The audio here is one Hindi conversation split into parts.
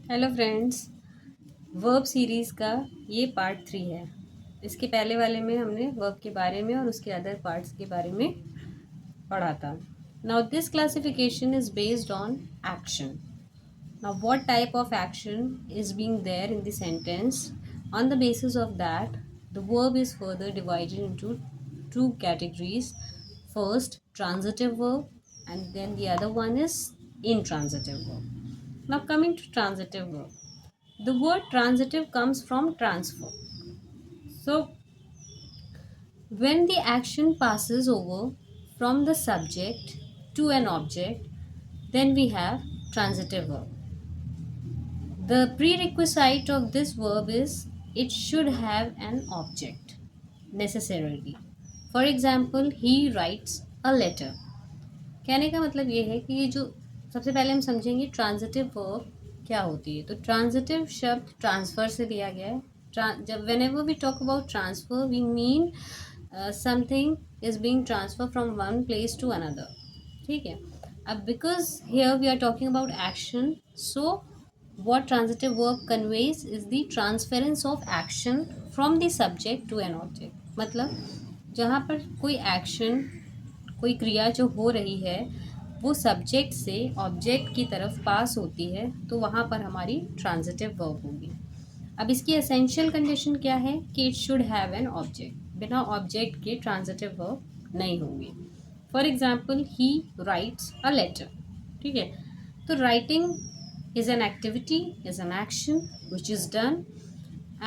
हेलो फ्रेंड्स, वर्ब सीरीज़ का ये पार्ट 3 है। इसके पहले वाले में हमने वर्ब के बारे में और उसके अदर पार्ट्स के बारे में पढ़ा था। Now this classification is based on action. Now what type of action is being there in the sentence, on the basis of that the verb is further divided into two categories. First, transitive verb, and then the other one is intransitive verb. Now coming to transitive verb. The word transitive comes from transfer. So, when the action passes over from the subject to an object, then we have transitive verb. The prerequisite of this verb is it should have an object necessarily. For example, he writes a letter. कहने का मतलब ये है कि ये जो सबसे पहले हम समझेंगे ट्रांजिटिव वर्ब क्या होती है। तो ट्रांजिटिव शब्द ट्रांसफ़र से लिया गया है। जब whenever we talk about transfer we mean something is being transfer from one place to another. ठीक है। अब because here we are talking about action, so what transitive verb conveys is the transference of action from the subject to an object। मतलब जहाँ पर कोई एक्शन, कोई क्रिया जो हो रही है वो सब्जेक्ट से ऑब्जेक्ट की तरफ पास होती है, तो वहाँ पर हमारी ट्रांजिटिव वर्ब होगी। अब इसकी एसेंशियल कंडीशन क्या है कि it should have an object. बिना ऑब्जेक्ट के ट्रांजिटिव वर्ब नहीं होंगी। For example, he writes a letter. ठीक है। तो writing is an activity, is an action which is done,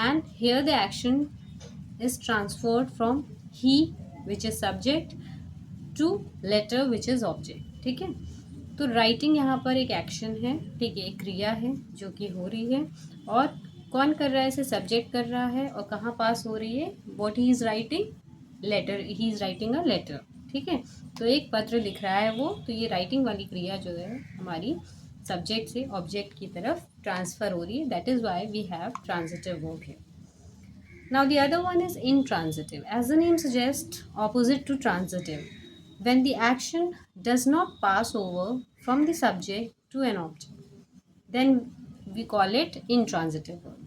and here the action is transferred from he, which is subject, to letter which is object। ठीक है। तो राइटिंग यहाँ पर एक एक्शन है, ठीक है, एक क्रिया है जो कि हो रही है, और कौन कर रहा है इसे? सब्जेक्ट कर रहा है। और कहाँ पास हो रही है? What he is writing? Letter. He is writing a letter. ठीक है। तो एक पत्र लिख रहा है वो, तो ये राइटिंग वाली क्रिया जो है हमारी सब्जेक्ट से ऑब्जेक्ट की तरफ ट्रांसफ़र हो रही है। That is why we have transitive verb here. Now the other one is intransitive. As the name suggests, opposite to transitive. When the action does not pass over from the subject to an object, then we call it intransitive verb.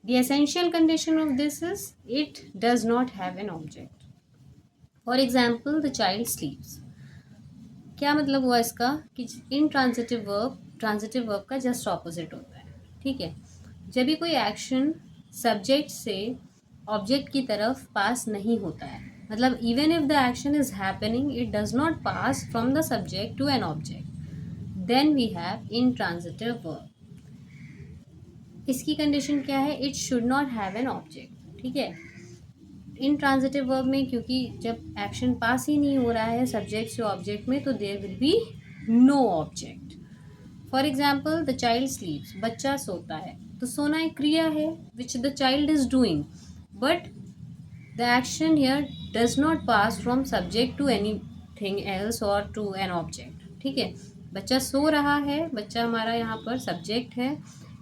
The essential condition of this is it does not have an object. For example, the child sleeps. क्या मतलब हुआ इसका कि intransitive verb ट्रांजिटिव वर्ब का जस्ट ऑपोजिट होता है। ठीक है। जब भी कोई एक्शन सब्जेक्ट से ऑब्जेक्ट की तरफ पास नहीं होता है, मतलब even if the action is happening it does not pass from the subject to an object, then we have intransitive verb. इसकी कंडीशन क्या है? It should not have an object. ठीक है। इनट्रांजिटिव वर्ब में क्योंकि जब एक्शन पास ही नहीं हो रहा है सब्जेक्ट से ऑब्जेक्ट में, तो there will be no object. For example, the child sleeps, बच्चा सोता है। तो सोना एक क्रिया है which the child is doing, but the action here does not pass from subject to anything else और टू एन ऑब्जेक्ट। ठीक है। बच्चा सो रहा है, बच्चा हमारा यहाँ पर सब्जेक्ट है,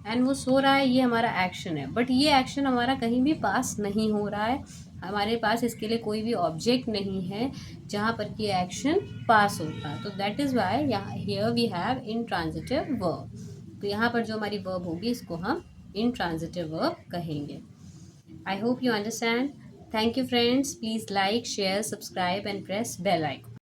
एंड वो सो रहा है, ये हमारा एक्शन है, बट ये एक्शन हमारा कहीं भी पास नहीं हो रहा है। हमारे पास इसके लिए कोई भी ऑब्जेक्ट नहीं है जहाँ पर कि एक्शन पास होता है। तो दैट इज़ वाई यहाँ here we have intransitive verb. तो यहाँ पर जो हमारी वर्ब होगी इसको हम इनट्रांजिटिव वर्ब कहेंगे। I hope you understand. Thank you friends. Please like, share, subscribe and press bell icon.